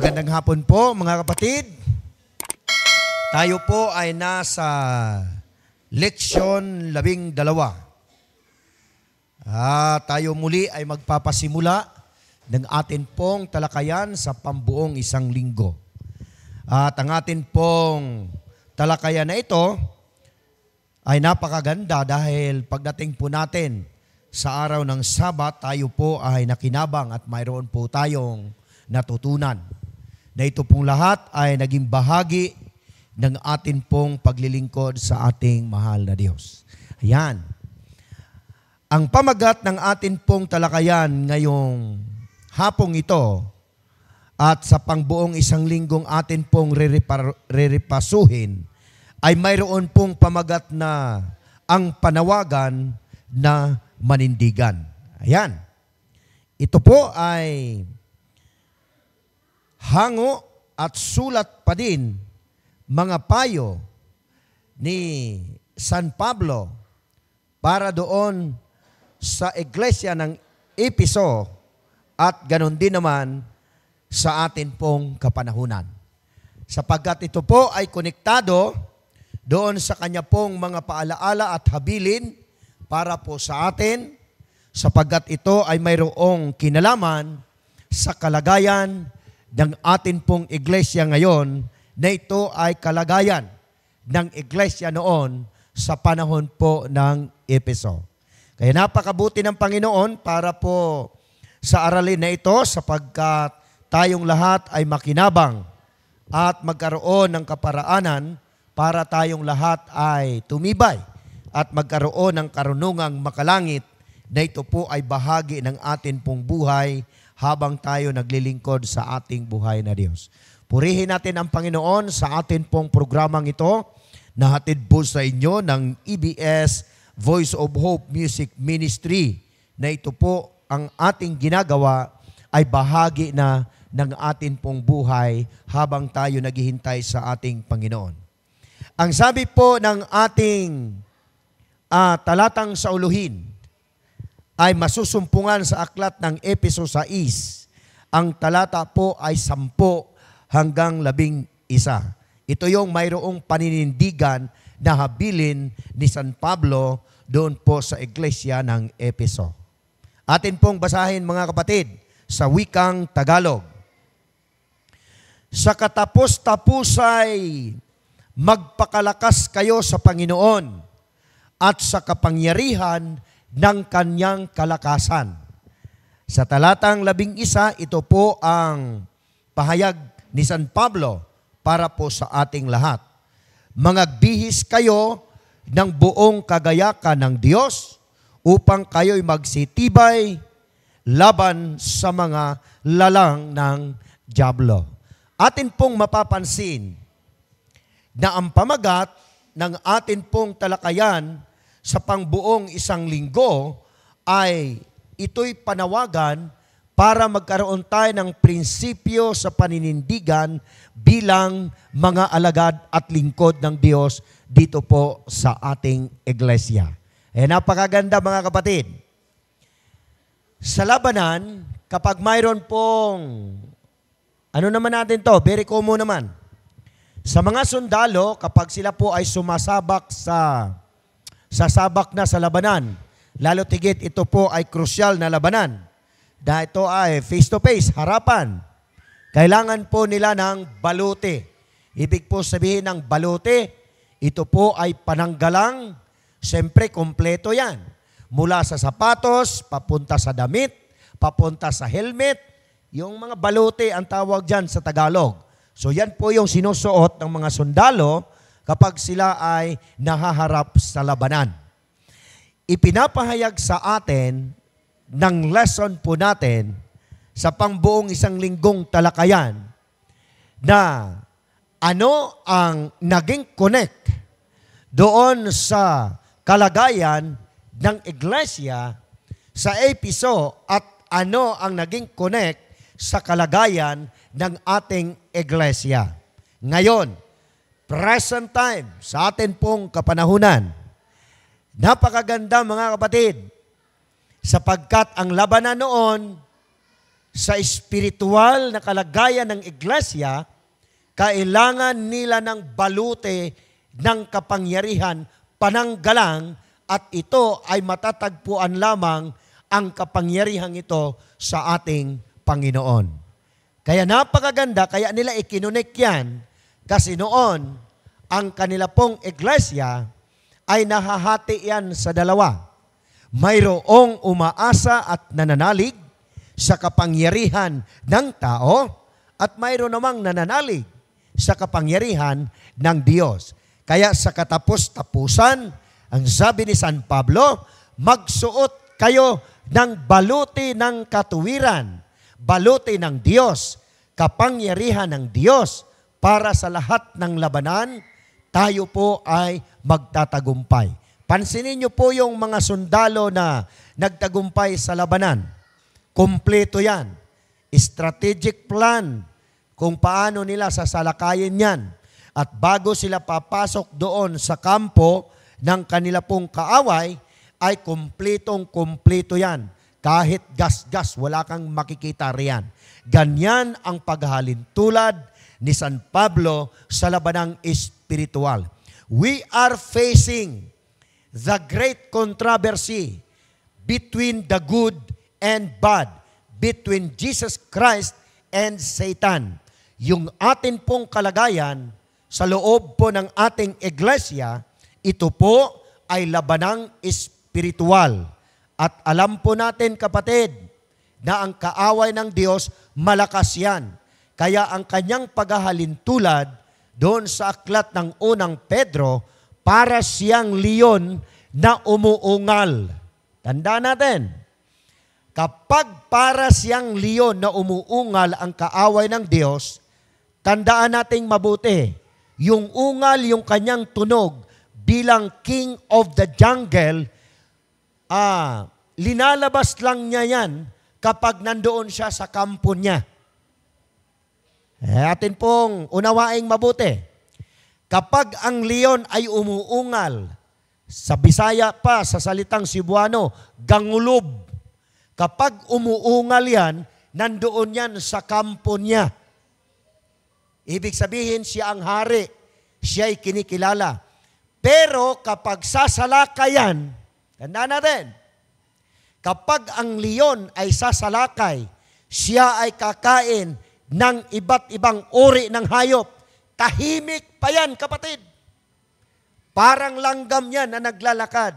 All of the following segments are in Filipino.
Magandang hapon po mga kapatid. Tayo po ay nasa leksyon 12. Tayo muli ay magpapasimula ng atin pong talakayan sa pambuong isang linggo. At ang atin pong talakayan na ito ay napakaganda dahil pagdating po natin sa araw ng Sabat, tayo po ay nakinabang at mayroon po tayong natutunan. Na ito pong lahat ay naging bahagi ng atin pong paglilingkod sa ating mahal na Diyos. Ayan. Ang pamagat ng atin pong talakayan ngayong hapong ito at sa pangbuong isang linggong atin pong rerepasuhin ay mayroon pong pamagat na ang panawagan na manindigan. Ayan. Ito po ay hango at sulat pa din mga payo ni San Pablo para doon sa iglesia ng Epeso at ganon din naman sa atin pong kapanahunan. Sapagkat ito po ay konektado doon sa kanya pong mga paalaala at habilin para po sa atin, sapagkat ito ay mayroong kinalaman sa kalagayan ng atin pong iglesia ngayon, na ito ay kalagayan ng iglesia noon sa panahon po ng Epeso. Kaya napakabuti ng Panginoon para po sa aralin na ito, sapagkat tayong lahat ay makinabang at magkaroon ng kaparaanan para tayong lahat ay tumibay at magkaroon ng karunungang makalangit, na ito po ay bahagi ng atin pong buhay habang tayo naglilingkod sa ating buhay na Diyos. Purihin natin ang Panginoon sa atin pong programang ito na hatid po sa inyo ng EBS Voice of Hope Music Ministry, na ito po ang ating ginagawa ay bahagi na ng atin pong buhay habang tayo naghihintay sa ating Panginoon. Ang sabi po ng ating talatang sa uluhin ay masusumpungan sa aklat ng Epeso 6. Ang talata po ay 10 hanggang 11. Ito yung mayroong paninindigan na habilin ni San Pablo doon po sa iglesia ng Epeso. Atin pong basahin mga kapatid sa wikang Tagalog. Sa katapos-tapusay, magpakalakas kayo sa Panginoon at sa kapangyarihan ng kanyang kalakasan. Sa talatang 11, ito po ang pahayag ni San Pablo para po sa ating lahat. Mangagbihis kayo ng buong kagayakan ng Diyos upang kayo'y magsitibay laban sa mga lalang ng dyablo. Atin pong mapapansin na ang pamagat ng atin pong talakayan sa pangbuong isang linggo ay ito'y panawagan para magkaroon tayo ng prinsipyo sa paninindigan bilang mga alagad at lingkod ng Diyos dito po sa ating iglesia. Napakaganda mga kapatid. Sa labanan, kapag mayroon pong, ano naman natin to, very common naman. Sa mga sundalo, kapag sila po ay sumasabak sa sabak na sa labanan, lalo tigit ito po ay krusyal na labanan. Dahil ito ay face-to-face, harapan. Kailangan po nila ng balute. Ibig po sabihin ng balute, ito po ay pananggalang, siyempre kompleto yan. Mula sa sapatos, papunta sa damit, papunta sa helmet, yung mga balute ang tawag dyan sa Tagalog. So yan po yung sinusuot ng mga sundalo kapag sila ay nahaharap sa labanan. Ipinapahayag sa atin ng lesson po natin sa pangbuong isang linggong talakayan na ano ang naging connect doon sa kalagayan ng iglesia sa Epeso at ano ang naging connect sa kalagayan ng ating iglesia. Ngayon, present time, sa atin pong kapanahunan. Napakaganda mga kapatid, sapagkat ang labanan noon sa espiritual na kalagayan ng iglesia, kailangan nila ng balute ng kapangyarihan, pananggalang, at ito ay matatagpuan lamang ang kapangyarihang ito sa ating Panginoon. Kaya napakaganda, kaya nila ikinunik yan, kasi noon, ang kanila pong iglesia ay nahahati yan sa dalawa. Mayroong umaasa at nananalig sa kapangyarihan ng tao at mayroon namang nananalig sa kapangyarihan ng Diyos. Kaya sa katapos-tapusan, ang sabi ni San Pablo, magsuot kayo ng baluti ng katuwiran, baluti ng Diyos, kapangyarihan ng Diyos, para sa lahat ng labanan, tayo po ay magtatagumpay. Pansinin niyo po yung mga sundalo na nagtagumpay sa labanan. Kompleto yan. Strategic plan kung paano nila sasalakayin yan. At bago sila papasok doon sa kampo ng kanila pong kaaway, ay kompletong-kompleto yan. Kahit gas-gas, wala kang makikita riyan. Ganyan ang paghahalintulad ni San Pablo sa labanang espiritual. We are facing the great controversy between the good and bad, between Jesus Christ and Satan. Yung atin pong kalagayan sa loob po ng ating iglesia, ito po ay labanang espiritual. At alam po natin, kapatid, na ang kaaway ng Diyos, malakas yan. Kaya ang kanyang paghahalintulad doon sa aklat ng unang Pedro, para siyang leon na umuungal. Tandaan natin, kapag para siyang leon na umuungal ang kaaway ng Diyos, tandaan nating mabuti, yung ungal, yung kanyang tunog bilang king of the jungle, linalabas lang niya yan kapag nandoon siya sa kampo niya. Atin pong unawaing mabuti. Kapag ang leon ay umuungal, sa Bisaya pa, sa salitang Cebuano, gangulob. Kapag umuungal yan, nandoon yan sa kampo niya. Ibig sabihin, siya ang hari. Siya ay kinikilala. Pero kapag sasalakay yan, tandaan natin, kapag ang leon ay sasalakay, siya ay kakain ng iba't ibang uri ng hayop. Tahimik pa yan, kapatid. Parang langgam yan na naglalakad.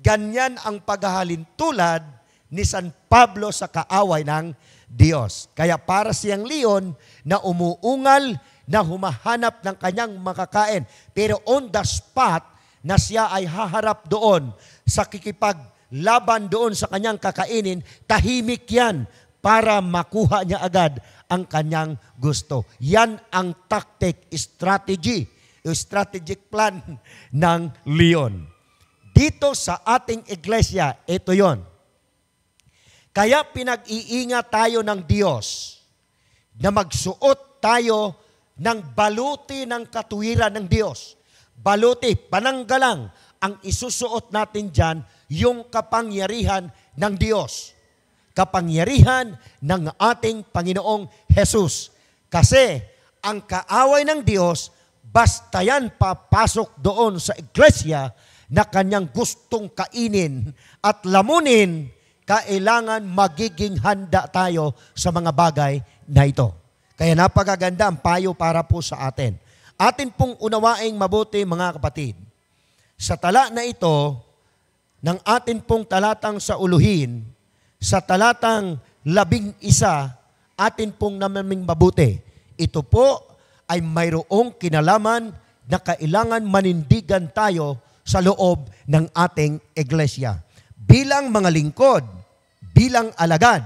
Ganyan ang paghahalintulad ni San Pablo sa kaaway ng Diyos. Kaya para siyang leon na umuungal, na humahanap ng kanyang makakain. Pero on the spot, na siya ay haharap doon sa kikipaglaban doon sa kanyang kakainin, tahimik yan para makuha niya agad ang kanyang gusto. Yan ang tactic, strategy, strategic plan ng leon. Dito sa ating iglesia, ito yon. Kaya pinag-iingat tayo ng Diyos na magsuot tayo ng baluti ng katuwiran ng Diyos. Baluti, pananggalang, ang isusuot natin dyan, yung kapangyarihan ng Diyos. Kapangyarihan ng ating Panginoong Jesus. Kasi ang kaaway ng Diyos, basta yan papasok doon sa iglesia na kanyang gustong kainin at lamunin, kailangan magiging handa tayo sa mga bagay na ito. Kaya napakaganda ang payo para po sa atin. Atin pong unawaing mabuti, mga kapatid. Sa tala na ito, ng atin pong talatang sa uluhin, sa talatang 11, atin pong namaming mabuti. Ito po ay mayroong kinalaman na kailangan manindigan tayo sa loob ng ating iglesia. Bilang mga lingkod, bilang alagad,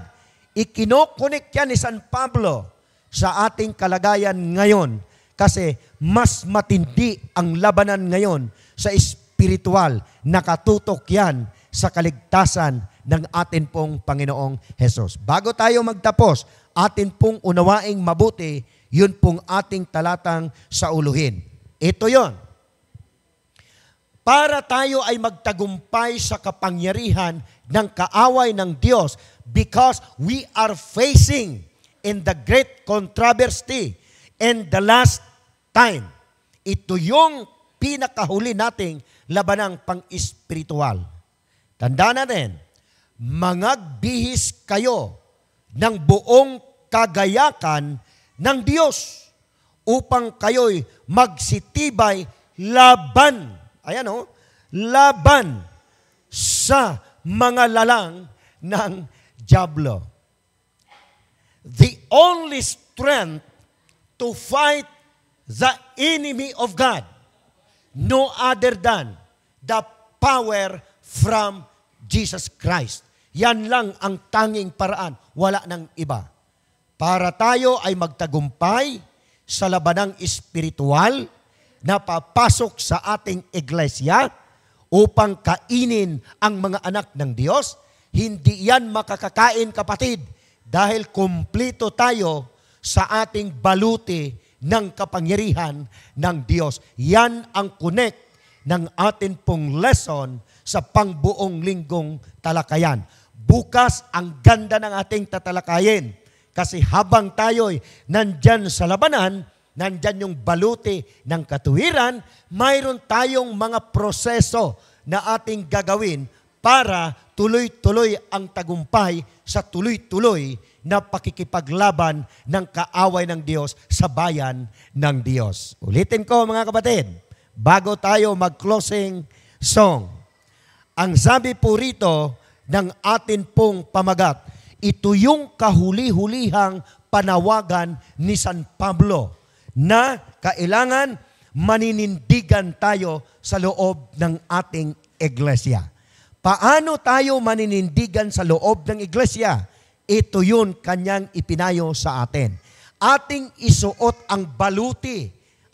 ikinokonek yan ni San Pablo sa ating kalagayan ngayon kasi mas matindi ang labanan ngayon sa espiritual. Nakatutok yan sa kaligtasan ng atin pong Panginoong Hesus. Bago tayo magtapos, atin pong unawaing mabuti, yun pong ating talatang sa uluhin. Ito yon. para tayo ay magtagumpay sa kapangyarihan ng kaaway ng Diyos because we are facing in the great controversy in the last time. Ito yung pinakahuli nating labanang pang-espiritual. Tandaan natin, mangagbihis kayo ng buong kagayakan ng Diyos upang kayo'y magsitibay laban. Ayan laban sa mga lalang ng dyablo. The only strength to fight the enemy of God, no other than the power from Jesus Christ. Yan lang ang tanging paraan, wala nang iba. Para tayo ay magtagumpay sa labanang espiritual na papasok sa ating iglesia upang kainin ang mga anak ng Diyos, hindi yan makakakain, kapatid, dahil kumplito tayo sa ating baluti ng kapangyarihan ng Diyos. Yan ang connect ng atin pong lesson sa pangbuong linggong talakayan. Bukas, ang ganda ng ating tatalakayin. Kasi habang tayo'y nandyan sa labanan, nandyan yung baluti ng katuwiran, mayroon tayong mga proseso na ating gagawin para tuloy-tuloy ang tagumpay sa tuloy-tuloy na pakikipaglaban ng kaaway ng Diyos sa bayan ng Diyos. Ulitin ko, mga kapatid, bago tayo mag-closing song. Ang sabi po rito ng atin pong pamagat, ito yung kahuli-hulihang panawagan ni San Pablo na kailangan maninindigan tayo sa loob ng ating iglesia. Paano tayo maninindigan sa loob ng iglesia? Ito yun kanyang ipinayo sa atin. Ating isuot ang baluti,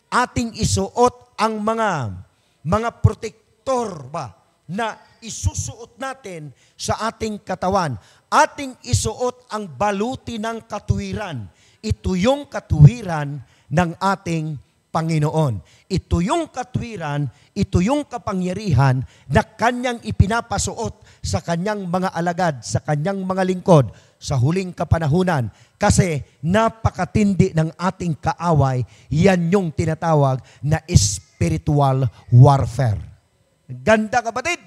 ating isuot ang mga protektor ba na isusuot natin sa ating katawan. Ating isuot ang baluti ng katuwiran. Ito yung katuwiran ng ating Panginoon. Ito yung katuwiran, ito yung kapangyarihan na kanyang ipinapasuot sa kanyang mga alagad, sa kanyang mga lingkod, sa huling kapanahunan. Kasi napakatindi ng ating kaaway, yan yung tinatawag na spiritual warfare. Ganda, kapatid!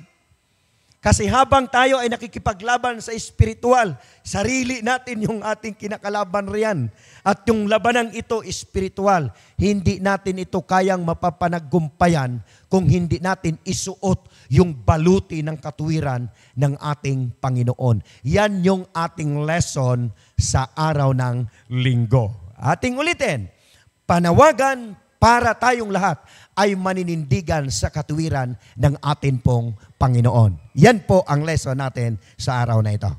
Kasi habang tayo ay nakikipaglaban sa espiritual, sarili natin yung ating kinakalaban riyan. At yung labanang ito, espiritual, hindi natin ito kayang mapapanaggumpayan kung hindi natin isuot yung baluti ng katuwiran ng ating Panginoon. Yan yung ating lesson sa araw ng linggo. Ating ulitin, panawagan para tayong lahat ay maninindigan sa katuwiran ng atin pong Panginoon. Yan po ang lesson natin sa araw na ito.